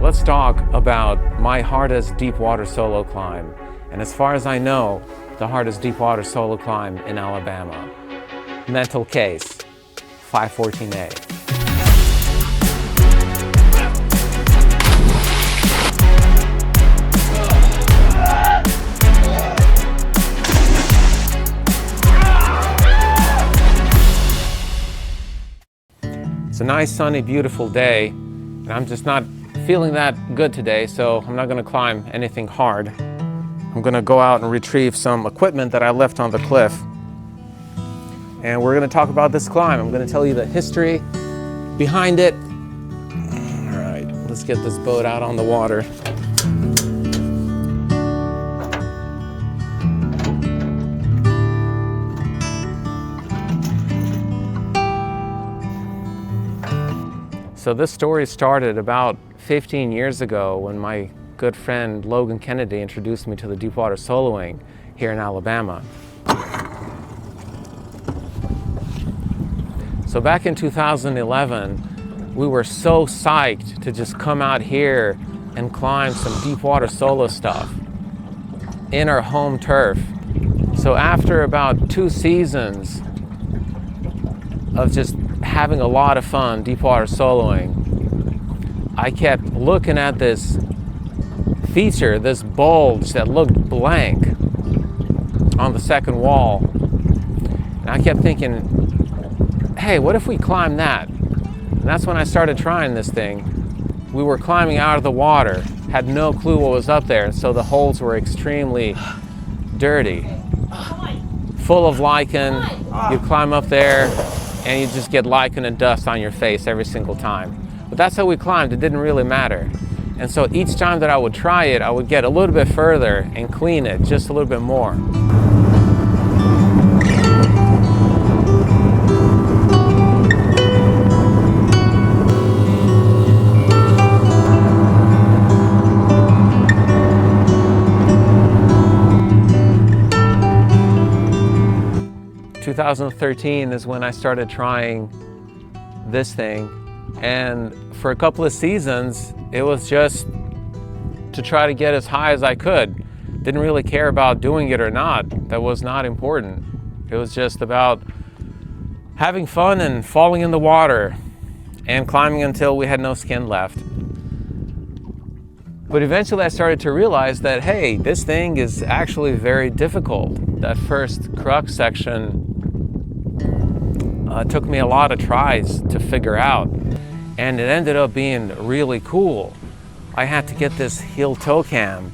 Let's talk about my hardest deep water solo climb. And as far as I know, the hardest deep water solo climb in Alabama. Mental case, 514A. It's a nice, sunny, beautiful day, and I'm just not feeling that good today, so I'm not going to climb anything hard. I'm going to go out and retrieve some equipment that I left on the cliff, and we're going to talk about this climb. I'm going to tell you the history behind it. All right, let's get this boat out on the water. So this story started about 15 years ago when my good friend Logan Kennedy introduced me to the deepwater soloing here in Alabama. So back in 2011, we were so psyched to just come out here and climb some deepwater solo stuff in our home turf. So after about 2 seasons of just having a lot of fun deepwater soloing, I kept looking at this feature, this bulge that looked blank on the second wall, and I kept thinking, hey, what if we climb that? And that's when I started trying this thing. We were climbing out of the water, had no clue what was up there, so the holes were extremely dirty, full of lichen. You climb up there and you just get lichen and dust on your face every single time. But that's how we climbed. It didn't really matter. And so each time that I would try it, I would get a little bit further and clean it just a little bit more. In 2013 is when I started trying this thing, and for a couple of seasons it was just to try to get as high as I could. Didn't really care about doing it or not. That was not important. It was just about having fun and falling in the water and climbing until we had no skin left. But eventually I started to realize that, hey, this thing is actually very difficult. That first crux section took me a lot of tries to figure out, and it ended up being really cool. I had to get this heel toe cam,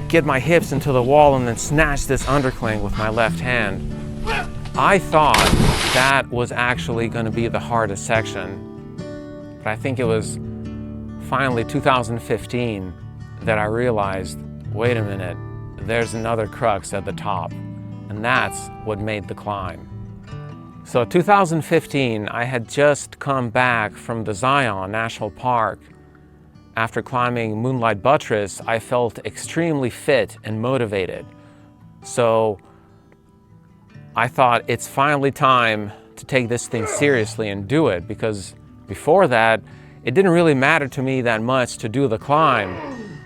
get my hips into the wall, and then snatch this undercling with my left hand. I thought that was actually going to be the hardest section, but I think it was finally 2015 that I realized, wait a minute, there's another crux at the top, and that's what made the climb. So 2015, I had just come back from the Zion National Park. After climbing Moonlight Buttress, I felt extremely fit and motivated. So I thought it's finally time to take this thing seriously and do it, because before that, it didn't really matter to me that much to do the climb.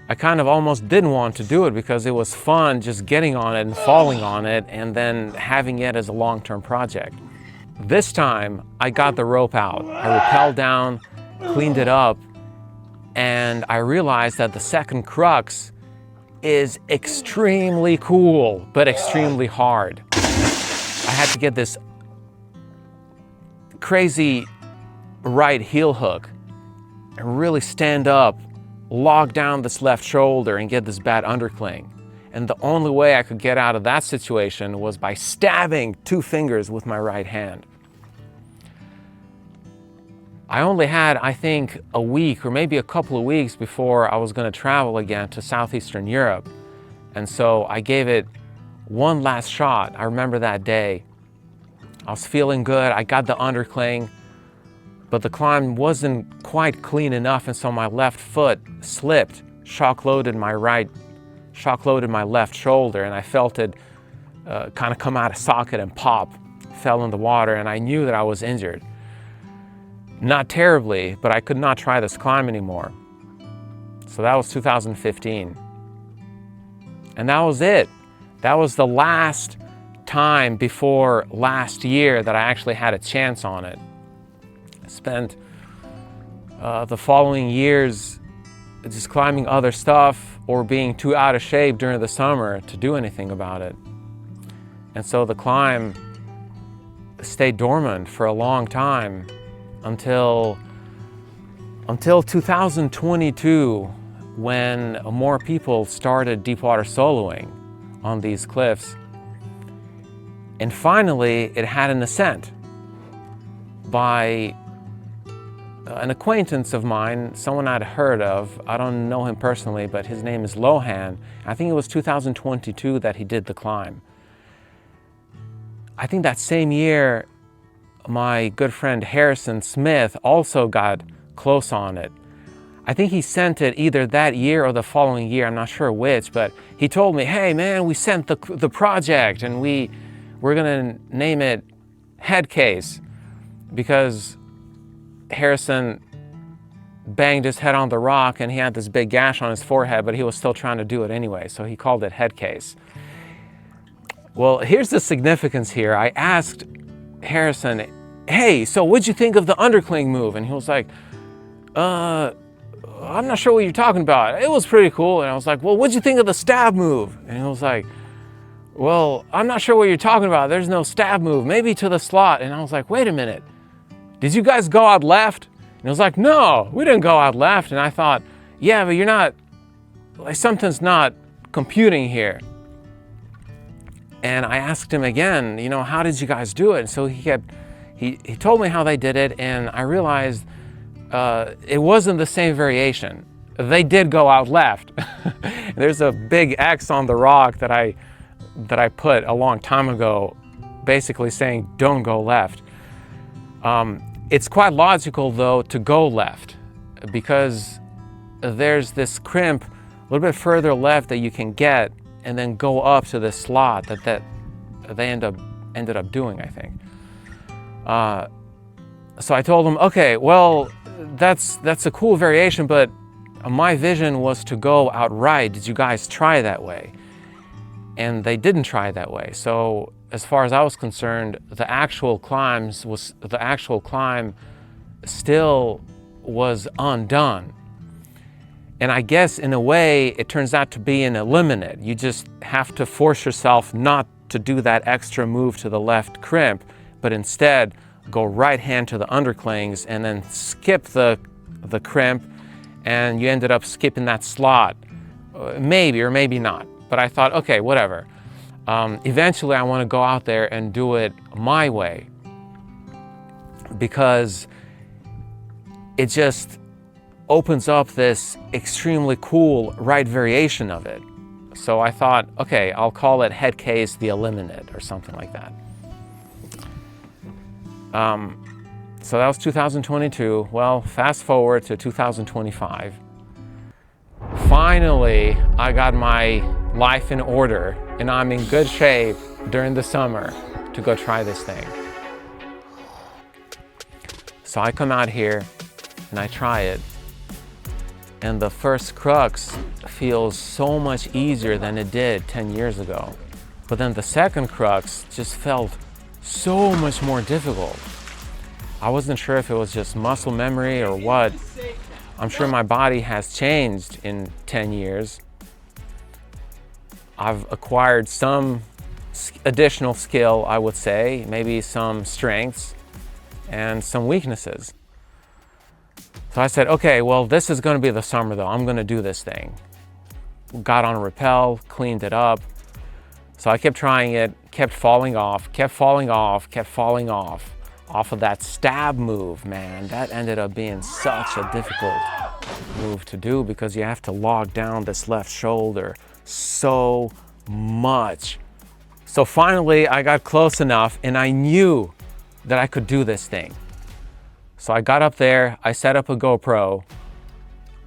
I kind of almost didn't want to do it because it was fun just getting on it and falling on it and then having it as a long-term project. This time, I got the rope out. I rappelled down, cleaned it up, and I realized that the second crux is extremely cool, but extremely hard. I had to get this crazy right heel hook and really stand up, log down this left shoulder, and get this bad undercling. And the only way I could get out of that situation was by stabbing 2 fingers with my right hand. I only had, I think, a week or maybe a couple of weeks before I was going to travel again to Southeastern Europe. And so I gave it one last shot. I remember that day. I was feeling good. I got the undercling, but the climb wasn't quite clean enough, and so my left foot slipped, shock-loaded my left shoulder, and I felt it kind of come out of socket and pop, fell in the water, and I knew that I was injured. Not terribly, but I could not try this climb anymore. So that was 2015. And that was it. That was the last time before last year that I actually had a chance on it. I spent the following years just climbing other stuff or being too out of shape during the summer to do anything about it. And so the climb stayed dormant for a long time until 2022, when more people started deepwater soloing on these cliffs. And finally, it had an ascent by an acquaintance of mine, someone I'd heard of. I don't know him personally, but his name is Lohan. I think it was 2022 that he did the climb. I think that same year, my good friend Harrison Smith also got close on it. I think he sent it either that year or the following year, I'm not sure which, but he told me, hey man, we sent the project and we're gonna name it Headcase, because Harrison banged his head on the rock and he had this big gash on his forehead, but he was still trying to do it anyway, so he called it Headcase. Well, here's the significance here. I asked Harrison, hey, so what'd you think of the undercling move? And he was like, I'm not sure what you're talking about. It was pretty cool. And I was like, well, what'd you think of the stab move? And he was like, well, I'm not sure what you're talking about. There's no stab move, maybe to the slot. And I was like, wait a minute, did you guys go out left? And he was like, no, we didn't go out left. And I thought, yeah, but you're not, like, something's not computing here. And I asked him again, you know, how did you guys do it? And so he told me how they did it, and I realized it wasn't the same variation. They did go out left. There's a big X on the rock that I put a long time ago, basically saying don't go left. It's quite logical though to go left, because there's this crimp a little bit further left that you can get and then go up to the slot that they ended up doing, I think. So I told them, okay, well, that's a cool variation, but my vision was to go outright. Did you guys try that way? And they didn't try that way. So as far as I was concerned, the actual climb still was undone. And I guess in a way, it turns out to be an eliminate. You just have to force yourself not to do that extra move to the left crimp, but instead go right hand to the underclings and then skip the crimp, and you ended up skipping that slot. Maybe or maybe not. But I thought, okay, whatever. Eventually, I want to go out there and do it my way, because it just opens up this extremely cool right variation of it. So I thought, okay, I'll call it Headcase the Eliminate or something like that. So that was 2022. Well, fast forward to 2025. Finally, I got my life in order and I'm in good shape during the summer to go try this thing. So I come out here and I try it. And the first crux feels so much easier than it did 10 years ago. But then the second crux just felt so much more difficult. I wasn't sure if it was just muscle memory or what. I'm sure my body has changed in 10 years. I've acquired some additional skill, I would say, maybe some strengths and some weaknesses. So I said, okay, well, this is going to be the summer though. I'm going to do this thing. Got on a rappel, cleaned it up. So I kept trying it, kept falling off of that stab move, man. That ended up being such a difficult move to do because you have to log down this left shoulder so much. So finally I got close enough and I knew that I could do this thing. So I got up there, I set up a GoPro.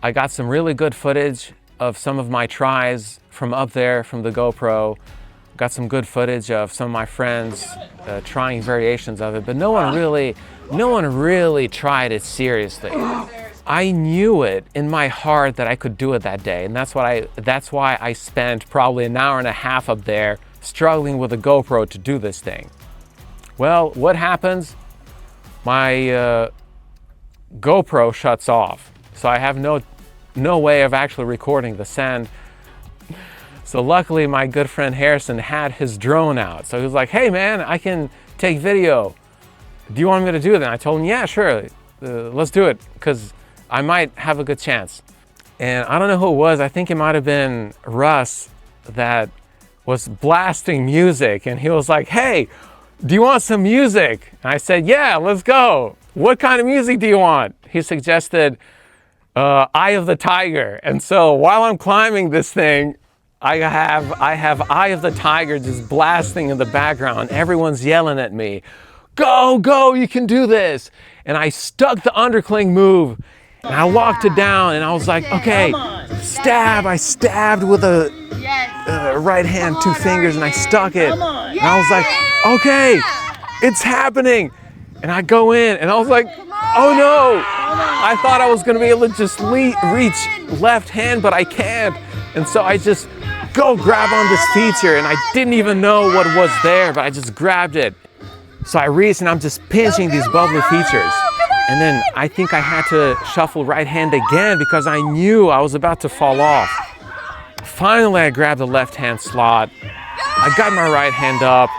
I got some really good footage of some of my tries from up there from the GoPro. Got some good footage of some of my friends trying variations of it, but no one really tried it seriously. I knew it in my heart that I could do it that day, and that's why I spent probably an hour and a half up there struggling with a GoPro to do this thing. Well, what happens? My GoPro shuts off, so I have no way of actually recording the ascent. So luckily my good friend Harrison had his drone out, so he was like, hey man, I can take video, do you want me to do that? And I told him, yeah, sure, let's do it, because I might have a good chance. And I don't know who it was, I think it might have been Russ that was blasting music, and he was like, hey, do you want some music? And I said, yeah, let's go. What kind of music do you want? He suggested Eye of the Tiger. And so while I'm climbing this thing, I have Eye of the Tiger just blasting in the background. Everyone's yelling at me, go, go, you can do this. And I stuck the undercling move and I locked it down and I was like, okay, stab. I stabbed with a right hand, 2 fingers, and I stuck it. And I was like, okay, it's happening. And I go in and I was like, oh no. I thought I was gonna be able to just reach left hand, but I can't. And so I just go grab on this feature and I didn't even know what was there, but I just grabbed it. So I reached and I'm just pinching these bubbly features. And then I think I had to shuffle right hand again because I knew I was about to fall off. Finally, I grabbed the left hand slot. I got my right hand up.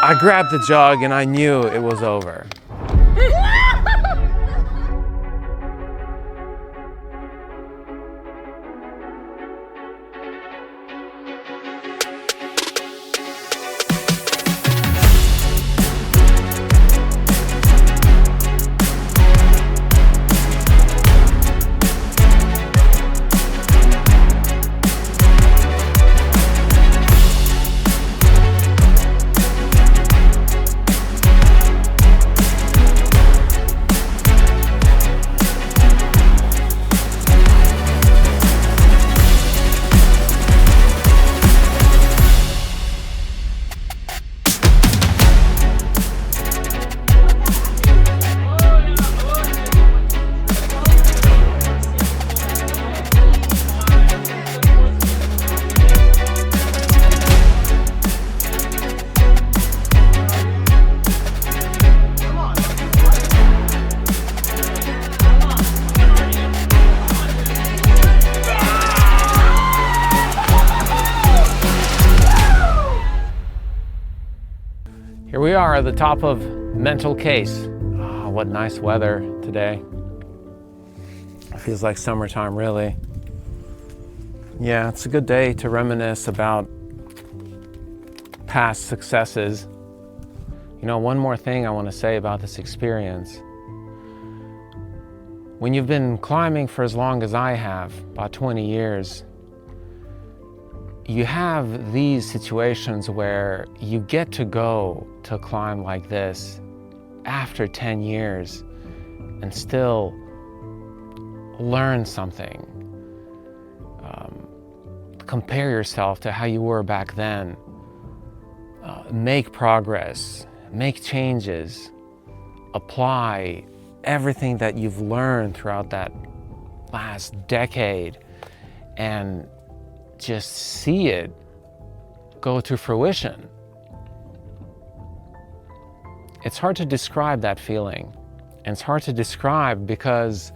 I grabbed the jug and I knew it was over. Here we are at the top of Mental Case. Oh, what nice weather today. It feels like summertime, really. Yeah, it's a good day to reminisce about past successes. You know, one more thing I want to say about this experience. When you've been climbing for as long as I have, about 20 years, you have these situations where you get to go to climb like this after 10 years and still learn something. Compare yourself to how you were back then. Make progress, make changes, apply everything that you've learned throughout that last decade and just see it go to fruition. It's hard to describe that feeling. And it's hard to describe because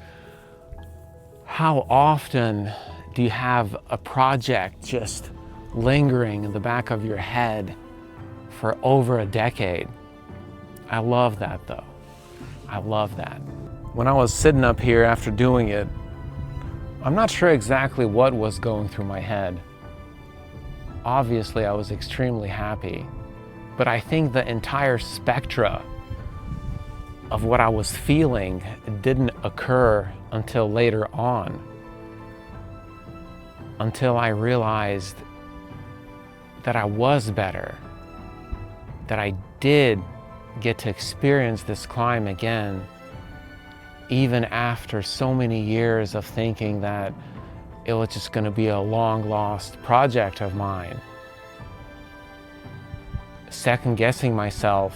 how often do you have a project just lingering in the back of your head for over a decade? I love that though. I love that. When I was sitting up here after doing it, I'm not sure exactly what was going through my head. Obviously, I was extremely happy, but I think the entire spectra of what I was feeling didn't occur until later on, until I realized that I was better, that I did get to experience this climb again, even after so many years of thinking that it was just going to be a long-lost project of mine. second guessing myself,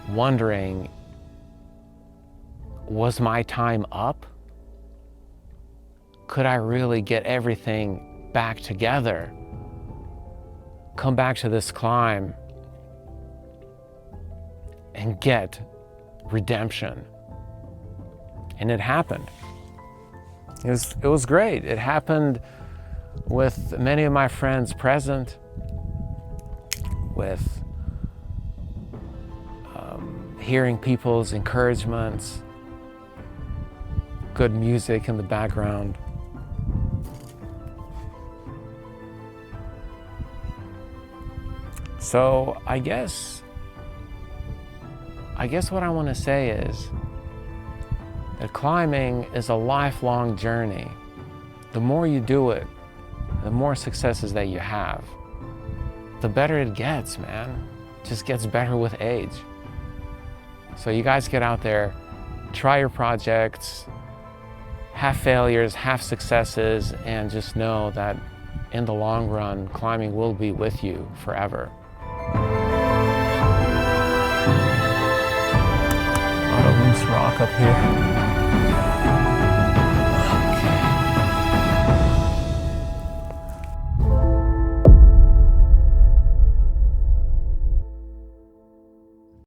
wondering, was my time up? Could I really get everything back together? Come back to this climb and get redemption. And it happened. It was great. It happened with many of my friends present, with hearing people's encouragements, good music in the background. So I guess what I want to say is that climbing is a lifelong journey. The more you do it, the more successes that you have, the better it gets, man. It just gets better with age. So you guys get out there, try your projects, have failures, have successes, and just know that in the long run, climbing will be with you forever. A lot of loose rock up here.